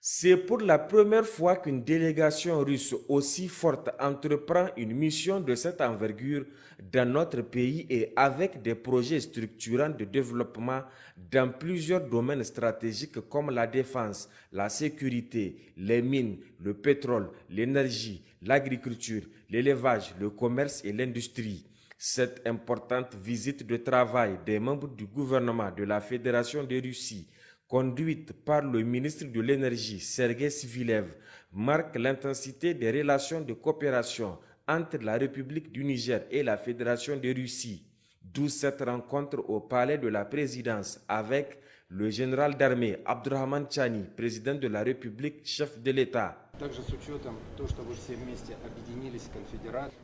C'est pour la première fois qu'une délégation russe aussi forte entreprend une mission de cette envergure dans notre pays et avec des projets structurants de développement dans plusieurs domaines stratégiques comme la défense, la sécurité, les mines, le pétrole, l'énergie, l'agriculture, l'élevage, le commerce et l'industrie. Cette importante visite de travail des membres du gouvernement de la Fédération de Russie conduite par le ministre de l'Énergie, Sergei Svilev, marque l'intensité des relations de coopération entre la République du Niger et la Fédération de Russie, d'où cette rencontre au palais de la présidence avec le général d'armée Abdurrahman Chani, président de la République, chef de l'État.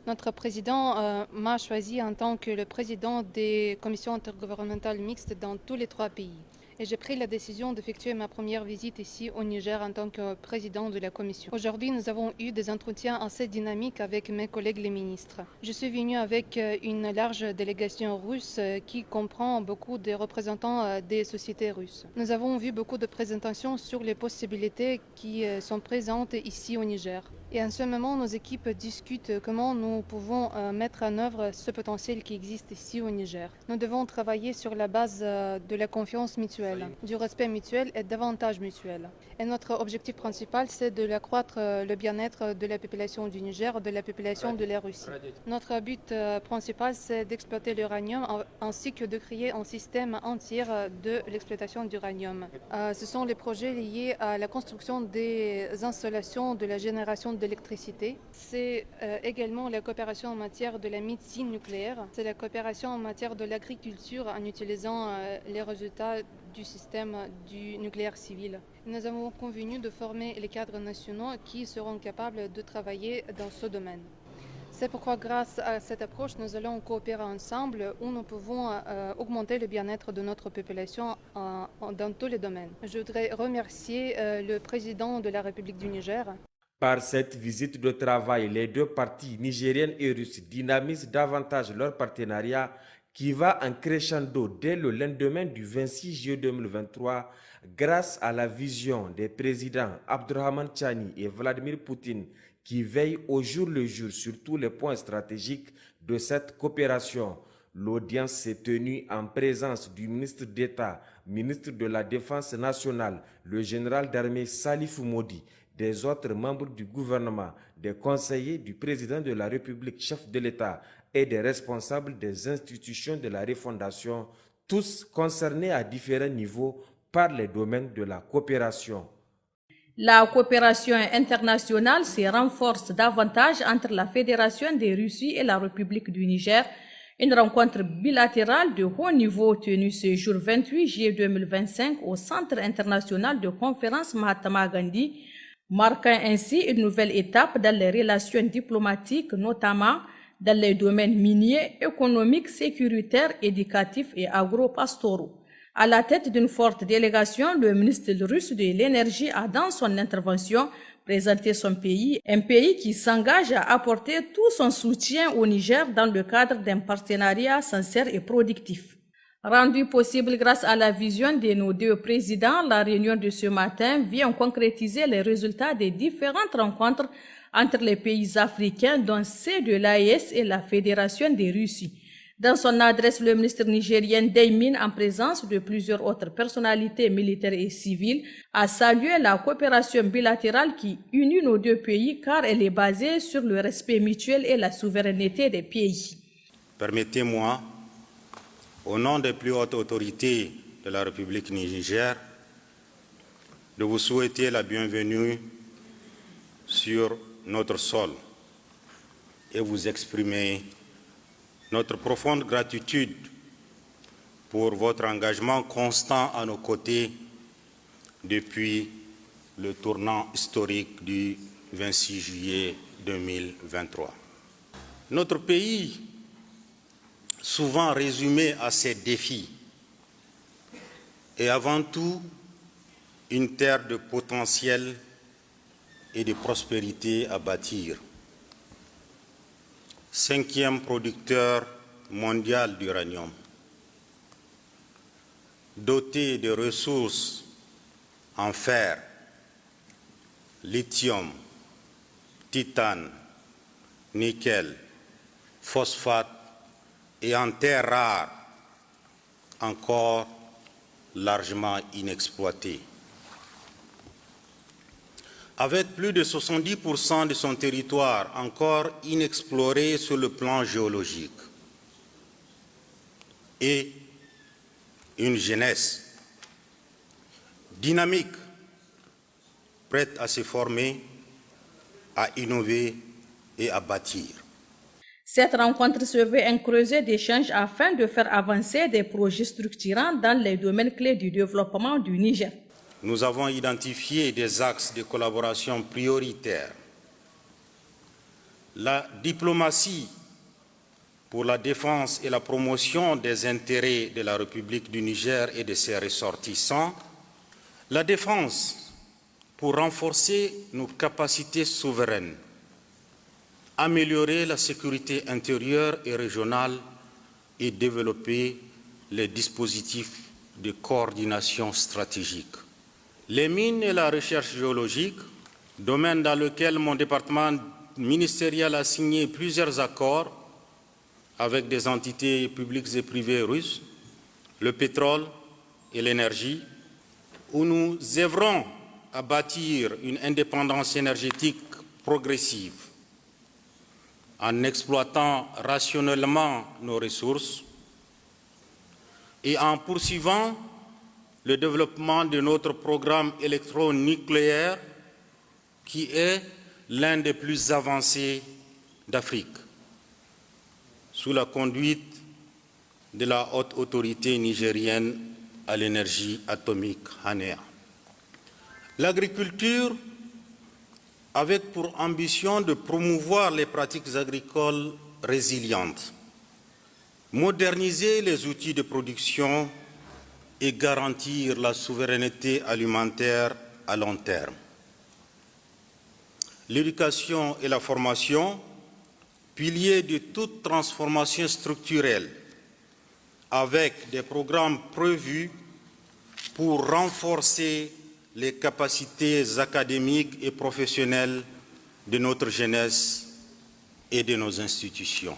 Notre président m'a choisi en tant que le président des commissions intergouvernementales mixtes dans tous les 3 pays. Et j'ai pris la décision d'effectuer ma première visite ici au Niger en tant que président de la commission. Aujourd'hui, nous avons eu des entretiens assez dynamiques avec mes collègues les ministres. Je suis venue avec une large délégation russe qui comprend beaucoup de représentants des sociétés russes. Nous avons vu beaucoup de présentations sur les possibilités qui sont présentes ici au Niger. Et en ce moment, nos équipes discutent comment nous pouvons mettre en œuvre ce potentiel qui existe ici au Niger. Nous devons travailler sur la base de la confiance mutuelle, du respect mutuel et davantage mutuel. Et notre objectif principal, c'est de accroître le bien-être de la population du Niger, de la population de la Russie. Notre but principal, c'est d'exploiter l'uranium ainsi que de créer un système entier de l'exploitation d'uranium. Ce sont les projets liés à la construction des installations de la génération d'électricité. C'est également la coopération en matière de la médecine nucléaire. C'est la coopération en matière de l'agriculture en utilisant les résultats du système du nucléaire civil. Nous avons convenu de former les cadres nationaux qui seront capables de travailler dans ce domaine. C'est pourquoi, grâce à cette approche, nous allons coopérer ensemble où nous pouvons augmenter le bien-être de notre population dans tous les domaines. Je voudrais remercier le président de la République du Niger. Par cette visite de travail, les 2 parties nigériennes et russes dynamisent davantage leur partenariat qui va en crescendo dès le lendemain du 26 juillet 2023 grâce à la vision des présidents Abdurrahman Chani et Vladimir Poutine qui veillent au jour le jour sur tous les points stratégiques de cette coopération. L'audience s'est tenue en présence du ministre d'État, ministre de la Défense nationale, le général d'armée Salif Modi, des autres membres du gouvernement, des conseillers du président de la République, chef de l'État et des responsables des institutions de la refondation, tous concernés à différents niveaux par les domaines de la coopération. La coopération internationale se renforce davantage entre la Fédération de Russie et la République du Niger. Une rencontre bilatérale de haut niveau tenue ce jour 28 juillet 2025 au Centre international de conférence Mahatma Gandhi, marquant ainsi une nouvelle étape dans les relations diplomatiques, notamment dans les domaines miniers, économiques, sécuritaires, éducatifs et agro-pastoraux. À la tête d'une forte délégation, le ministre russe de l'Énergie a, dans son intervention, présenté son pays, un pays qui s'engage à apporter tout son soutien au Niger dans le cadre d'un partenariat sincère et productif. Rendu possible grâce à la vision de nos 2 présidents, la réunion de ce matin vient concrétiser les résultats des différentes rencontres entre les pays africains, dont ceux de l'AES et la Fédération de Russie. Dans son adresse, le ministre nigérien Deymin, en présence de plusieurs autres personnalités militaires et civiles, a salué la coopération bilatérale qui unit nos 2 pays car elle est basée sur le respect mutuel et la souveraineté des pays. Permettez-moi, au nom des plus hautes autorités de la République Niger, de vous souhaiter la bienvenue sur notre sol et vous exprimer notre profonde gratitude pour votre engagement constant à nos côtés depuis le tournant historique du 26 juillet 2023. Notre pays, souvent résumé à ses défis, est avant tout une terre de potentiel et de prospérité à bâtir. 5e producteur mondial d'uranium, doté de ressources en fer, lithium, titane, nickel, phosphate et en terres rares encore largement inexploitées. Avec plus de 70% de son territoire encore inexploré sur le plan géologique et une jeunesse dynamique, prête à se former, à innover et à bâtir. Cette rencontre se veut un creuset d'échanges afin de faire avancer des projets structurants dans les domaines clés du développement du Niger. Nous avons identifié des axes de collaboration prioritaires. La diplomatie pour la défense et la promotion des intérêts de la République du Niger et de ses ressortissants. La défense pour renforcer nos capacités souveraines, améliorer la sécurité intérieure et régionale et développer les dispositifs de coordination stratégique. Les mines et la recherche géologique, domaine dans lequel mon département ministériel a signé plusieurs accords avec des entités publiques et privées russes, le pétrole et l'énergie, où nous œuvrons à bâtir une indépendance énergétique progressive en exploitant rationnellement nos ressources et en poursuivant le développement de notre programme électronucléaire qui est l'un des plus avancés d'Afrique, sous la conduite de la haute autorité nigérienne à l'énergie atomique HANEA. L'agriculture, avec pour ambition de promouvoir les pratiques agricoles résilientes, moderniser les outils de production et garantir la souveraineté alimentaire à long terme. L'éducation et la formation, piliers de toute transformation structurelle, avec des programmes prévus pour renforcer les capacités académiques et professionnelles de notre jeunesse et de nos institutions.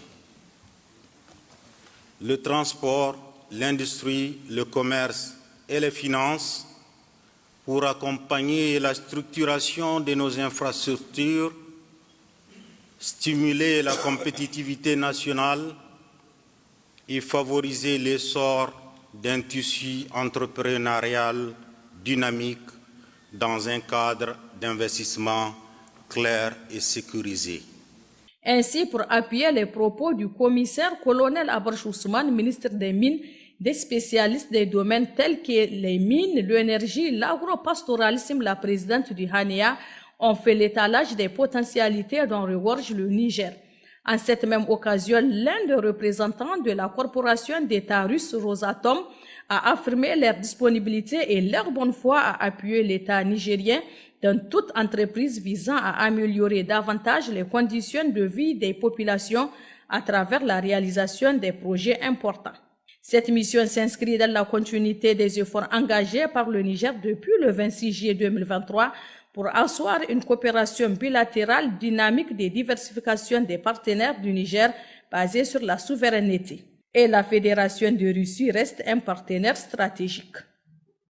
Le transport, l'industrie, le commerce et les finances pour accompagner la structuration de nos infrastructures, stimuler la compétitivité nationale et favoriser l'essor d'un tissu entrepreneurial dynamique dans un cadre d'investissement clair et sécurisé. Ainsi, pour appuyer les propos du commissaire colonel Abarch Ousmane, ministre des Mines, des spécialistes des domaines tels que les mines, l'énergie, l'agropastoralisme, la présidente du HANEA ont fait l'étalage des potentialités dont regorge le Niger. En cette même occasion, l'un des représentants de la corporation d'État russe Rosatom a affirmé leur disponibilité et leur bonne foi à appuyer l'État nigérien dans toute entreprise visant à améliorer davantage les conditions de vie des populations à travers la réalisation des projets importants. Cette mission s'inscrit dans la continuité des efforts engagés par le Niger depuis le 26 juillet 2023 pour asseoir une coopération bilatérale dynamique de diversification des partenaires du Niger basée sur la souveraineté. Et la Fédération de Russie reste un partenaire stratégique.